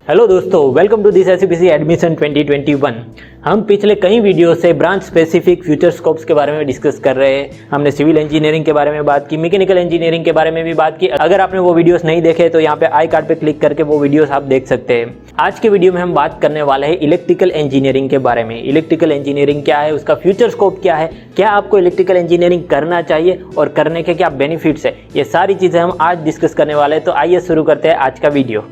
Hello दोस्तों, welcome to this एससीपीसी admission 2021। हम पिछले कई वीडियो से ब्रांच स्पेसिफिक फ्यूचर स्कोप्स के बारे में डिस्कस कर रहे हैं। हमने सिविल इंजीनियरिंग के बारे में बात की, मैकेनिकल इंजीनियरिंग के बारे में भी बात की। अगर आपने वो वीडियोस नहीं देखे तो यहाँ पे आई कार्ड पे क्लिक करके वो वीडियोस आप देख सकते हैं। आज के वीडियो में हम बात करने वाले हैं इलेक्ट्रिकल इंजीनियरिंग के बारे में। इलेक्ट्रिकल इंजीनियरिंग क्या है, उसका फ्यूचर स्कोप क्या है, क्या आपको इलेक्ट्रिकल इंजीनियरिंग करना चाहिए और करने के क्या बेनिफिट्स है, ये सारी चीज़ें हम आज डिस्कस करने वाले हैं। तो आइए शुरू करते हैं आज का वीडियो।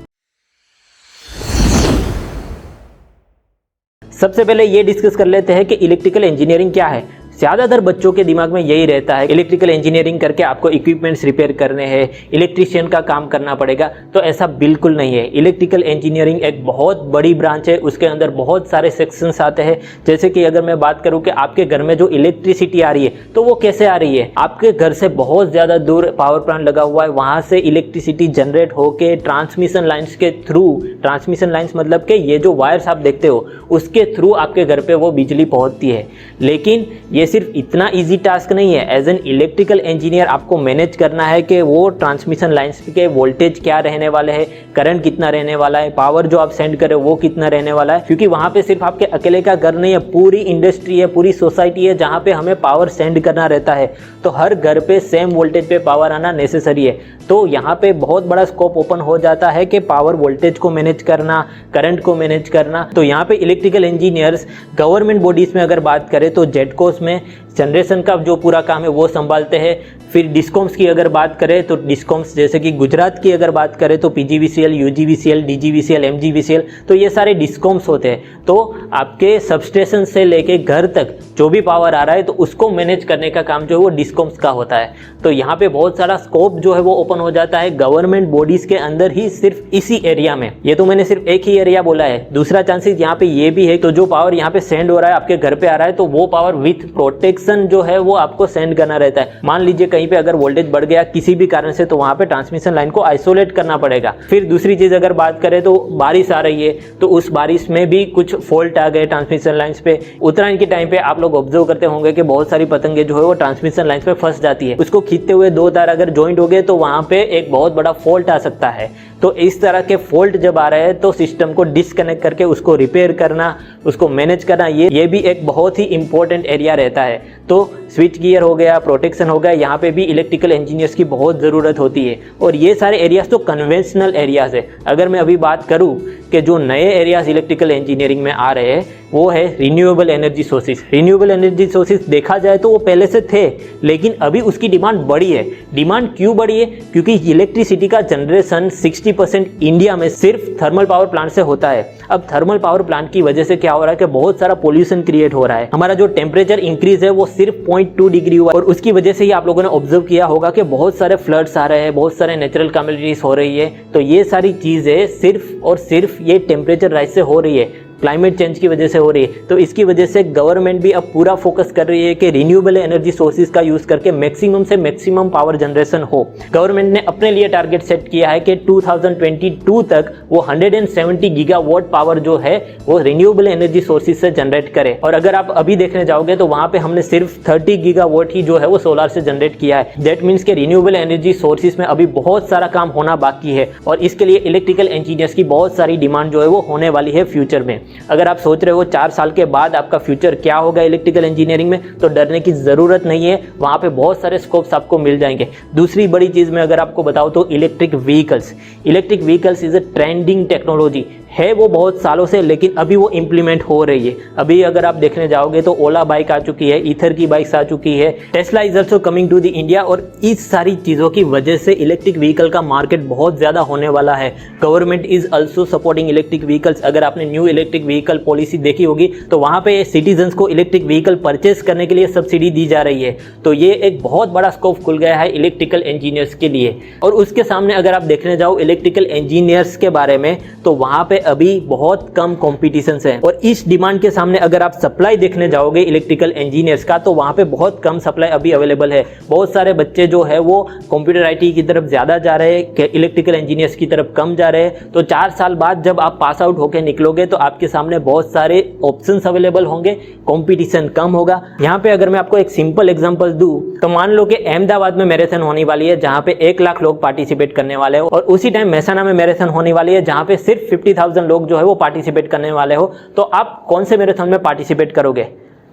सबसे पहले ये डिस्कस कर लेते हैं कि इलेक्ट्रिकल इंजीनियरिंग क्या है। ज़्यादातर बच्चों के दिमाग में यही रहता है, इलेक्ट्रिकल इंजीनियरिंग करके आपको इक्विपमेंट्स रिपेयर करने हैं, इलेक्ट्रिशियन का काम करना पड़ेगा। तो ऐसा बिल्कुल नहीं है। इलेक्ट्रिकल इंजीनियरिंग एक बहुत बड़ी ब्रांच है, उसके अंदर बहुत सारे सेक्शंस आते हैं। जैसे कि अगर मैं बात करूं कि आपके घर में जो इलेक्ट्रिसिटी आ रही है तो वो कैसे आ रही है। आपके घर से बहुत ज़्यादा दूर पावर प्लांट लगा हुआ है, वहाँ से इलेक्ट्रिसिटी जनरेट होकर ट्रांसमिशन लाइन्स के थ्रू, ट्रांसमिशन लाइन्स मतलब कि ये जो वायर्स आप देखते हो उसके थ्रू आपके घर पे वो बिजली पहुँचती है। लेकिन ये सिर्फ इतना इजी टास्क नहीं है। एज एन इलेक्ट्रिकल इंजीनियर आपको मैनेज करना है कि वो ट्रांसमिशन लाइंस के वोल्टेज क्या रहने वाले हैं, करंट कितना रहने वाला है, पावर जो आप सेंड करें वो कितना रहने वाला है। क्योंकि वहाँ पे सिर्फ आपके अकेले का घर नहीं है, पूरी इंडस्ट्री है, पूरी सोसाइटी है जहाँ पे हमें पावर सेंड करना रहता है। तो हर घर पे सेम वोल्टेज पे पावर आना नेसेसरी है। तो यहाँ पे बहुत बड़ा स्कोप ओपन हो जाता है कि पावर वोल्टेज को मैनेज करना, करंट को मैनेज करना। तो यहाँ पे इलेक्ट्रिकल इंजीनियर्स गवर्नमेंट बॉडीज में अगर बात करें तो जेडकोस में जनरेशन का जो पूरा काम है वो संभालते हैं। फिर डिस्कॉम्स की अगर बात करें तो डिस्कॉम्स जैसे कि गुजरात की अगर बात करें तो पीजीवीसीएल, यूजीवीसीएल, डीजीवीसीएल, एमजीवीसीएल, तो ये सारे डिस्कॉम्स होते हैं। तो आपके सबस्टेशन से लेके घर तक जो भी पावर आ रहा है तो उसको मैनेज करने का काम जो है वो डिस्कॉम्स का होता है। तो यहाँ पे बहुत सारा स्कोप जो है वो ओपन हो जाता है गवर्नमेंट बॉडीज के अंदर ही, सिर्फ इसी एरिया में। ये तो मैंने सिर्फ एक ही एरिया बोला है। दूसरा चांसेस यहाँ पे ये भी है, तो जो पावर यहाँ पे सेंड हो रहा है आपके घर पे आ रहा है तो वो पावर विथ प्रोटेक्शन जो है वो आपको सेंड करना रहता है। मान लीजिए कहीं पे अगर वोल्टेज बढ़ गया किसी भी कारण से तो वहां पे ट्रांसमिशन लाइन को आइसोलेट करना पड़ेगा। फिर दूसरी चीज अगर बात करें तो बारिश आ रही है तो उस बारिश में भी कुछ फॉल्ट आ गए ट्रांसमिशन लाइंस पे। उत्तरायण के टाइम पे आप लोग ऑब्जर्व करते होंगे कि बहुत सारी पतंगे जो है वो ट्रांसमिशन लाइंस पे फंस जाती है। उसको खींचते हुए दो तार अगर ज्वाइंट हो गए तो वहां पे एक बहुत बड़ा फॉल्ट आ सकता है। तो इस तरह के फॉल्ट जब आ रहे हैं तो सिस्टम को डिस्कनेक्ट करके उसको रिपेयर करना, उसको मैनेज करना, ये भी एक बहुत ही इंपॉर्टेंट एरिया रहता है। तो स्विच गियर हो गया, प्रोटेक्शन हो गया, यहाँ पे भी इलेक्ट्रिकल इंजीनियर्स की बहुत ज़रूरत होती है। और ये सारे एरियाज तो कन्वेंशनल एरियाज है। अगर मैं अभी बात करूँ कि जो नए एरियाज इलेक्ट्रिकल इंजीनियरिंग में आ रहे हैं वो है renewable energy sources. Renewable energy sources देखा जाए तो वो पहले से थे, लेकिन अभी उसकी डिमांड बढ़ी है। डिमांड क्यों बढ़ी है? क्योंकि इलेक्ट्रिसिटी का जनरेशन 60% इंडिया में सिर्फ थर्मल पावर प्लांट से होता है। अब थर्मल पावर प्लांट की वजह से क्या हो रहा है कि बहुत सारा पोल्यूशन क्रिएट हो रहा है। हमारा जो टेम्परेचर इंक्रीज है वो सिर्फ 0.2 डिग्री हुआ, और उसकी वजह से ही आप लोगों ने ऑब्जर्व किया होगा कि बहुत सारे फ्लड्स आ रहे हैं, बहुत सारे नेचुरल कैलामिटीज हो रही है। तो ये सारी चीज़ें सिर्फ और सिर्फ ये टेम्परेचर राइज से हो रही है, क्लाइमेट चेंज की वजह से हो रही है। तो इसकी वजह से गवर्नमेंट भी अब पूरा फोकस कर रही है कि रिन्यूएबल एनर्जी सोर्सेज का यूज करके मैक्सिमम से मैक्सिमम पावर जनरेशन हो। गवर्नमेंट ने अपने लिए टारगेट सेट किया है कि 2022 तक वो 170 गीगावाट पावर जो है वो रिन्यूएबल एनर्जी सोर्सेज से जनरेट करे। और अगर आप अभी देखने जाओगे तो वहां पे हमने सिर्फ 30 गीगावाट ही जो है वो सोलर से जनरेट किया है। दैट मीन्स के रिन्यूएबल एनर्जी सोर्सेज में अभी बहुत सारा काम होना बाकी है, और इसके लिए इलेक्ट्रिकल इंजीनियर्स की बहुत सारी डिमांड जो है वो होने वाली है फ्यूचर में। अगर आप सोच रहे हो 4 साल के बाद आपका फ्यूचर क्या होगा इलेक्ट्रिकल इंजीनियरिंग में, तो डरने की ज़रूरत नहीं है। वहाँ पे बहुत सारे स्कोप्स आपको मिल जाएंगे। दूसरी बड़ी चीज़ मैं अगर आपको बताऊँ तो electric vehicles is a trending technology है। वो बहुत सालों से, लेकिन अभी वो इम्प्लीमेंट हो रही है। अभी अगर आप देखने जाओगे तो ओला बाइक आ चुकी है, ईथर की बाइक्स आ चुकी है, Tesla is also coming to the India. और इस सारी चीज़ों की वजह से इलेक्ट्रिक व्हीकल का मार्केट बहुत ज़्यादा होने वाला है। Government is also supporting electric vehicles. अगर आपने न्यू इलेक्ट्रिक व्हीकल पॉलिसी देखी होगी तो वहाँ पे सिटीजन्स को इलेक्ट्रिक व्हीकल परचेस करने के लिए सब्सिडी दी जा रही है। तो ये एक बहुत बड़ा स्कोप खुल गया है इलेक्ट्रिकल इंजीनियर्स के लिए। और उसके सामने अगर आप देखने जाओ इलेक्ट्रिकल इंजीनियर्स के बारे में तो वहाँ पे अभी बहुत कम कॉम्पिटिशन है। और इस डिमांड के सामने अगर आप सप्लाई देखने जाओगे इलेक्ट्रिकल इंजीनियर्स का तो वहाँ पे बहुत कम सप्लाई अभी अवेलेबल है। बहुत सारे बच्चे जो है वो कंप्यूटर आईटी की तरफ ज़्यादा जा रहे हैं, इलेक्ट्रिकल इंजीनियर्स की तरफ कम जा रहे हैं। तो 4 साल बाद जब आप पास आउट होकर निकलोगे तो आपके सामने बहुत सारे ऑप्शंस अवेलेबल होंगे, कंपटीशन कम होगा। यहाँ पे अगर मैं आपको एक सिंपल एग्जांपल दूं तो मान लो कि अहमदाबाद में मैराथन होने वाली है जहाँ पे 1 लाख लोग पार्टिसिपेट करने वाले हैं, और उसी टाइम महसाना में मैराथन होने वाली है जहाँ पे सिर्फ 50,000 5000 लोग जो है वो पार्टिसिपेट करने वाले हो, तो आप कौन से मैराथन में पार्टिसिपेट करोगे?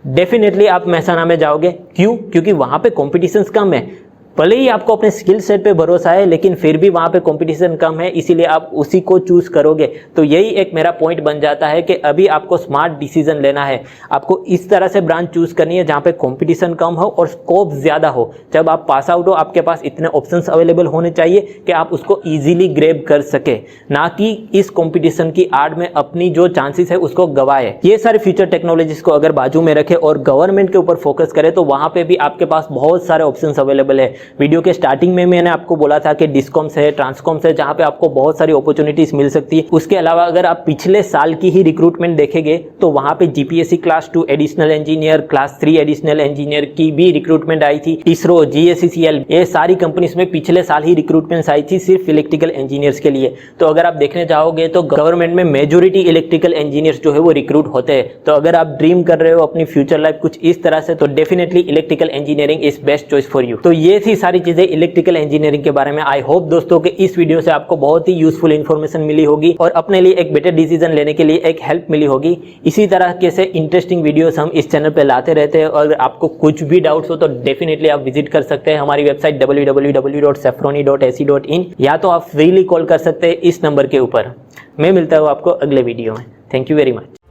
डेफिनेटली आप मेहसाना में जाओगे। क्यों? क्योंकि वहां पे कॉम्पिटिशन्स कम है। भले ही आपको अपने स्किल सेट पे भरोसा है, लेकिन फिर भी वहां पे कंपटीशन कम है, इसीलिए आप उसी को चूज करोगे। तो यही एक मेरा पॉइंट बन जाता है कि अभी आपको स्मार्ट डिसीजन लेना है। आपको इस तरह से ब्रांच चूज करनी है जहां पे कंपटीशन कम हो और स्कोप ज्यादा हो। जब आप पास आउट हो, आपके पास इतने ऑप्शंस अवेलेबल होने चाहिए कि आप उसको इजीली ग्रैब कर सके, ना कि इस कंपटीशन की आड़ में अपनी जो चांसेस है उसको गवाए। ये सारे फ्यूचर टेक्नोलॉजीज को अगर बाजू में रखे और गवर्नमेंट के ऊपर फोकस करे, तो वहां पे भी आपके पास बहुत सारे ऑप्शंस अवेलेबल है। वीडियो के स्टार्टिंग में मैंने आपको बोला था कि डिस्कॉम्स है, ट्रांसकॉम्स है, जहां पे आपको बहुत सारी अपॉर्चुनिटीज मिल सकती है। उसके अलावा अगर आप पिछले साल की ही रिक्रूटमेंट देखेंगे तो वहां पे GPSC class 2 additional engineer, class 3 additional engineer की भी रिक्रूटमेंट आई थी। इसरो, जीएससीसीएल, ये सारी कंपनीज में पिछले साल ही रिक्रूटमेंट आई थी सिर्फ इलेक्ट्रिकल इंजीनियर्स के लिए। तो अगर आप देखने जाओगे तो गवर्नमेंट में मेजोरिटी इलेक्ट्रिकल इंजीनियर्स जो है वो रिक्रूट होते हैं। तो अगर आप ड्रीम कर रहे हो अपनी फ्यूचर लाइफ कुछ इस तरह से, तो definitely electrical engineering is best choice for you. तो ये थी सारी चीजें इलेक्ट्रिकल इंजीनियरिंग के बारे में। आई होप दोस्तों कि इस वीडियो से आपको बहुत ही यूजफुल इंफॉर्मेशन मिली होगी और अपने लिए एक बेटर डिसीजन लेने के लिए एक हेल्प मिली होगी। इसी तरह के से इंटरेस्टिंग वीडियोस हम इस चैनल पे लाते रहते हैं, और आपको कुछ भी डाउट्स हो तो डेफिनेटली आप विजिट कर सकते हैं हमारी वेबसाइट www.safroni.ac.in, या तो आप फ्रीली कॉल कर सकते हैं इस नंबर के ऊपर। मैं मिलता हूँ आपको अगले वीडियो में। Thank you very much.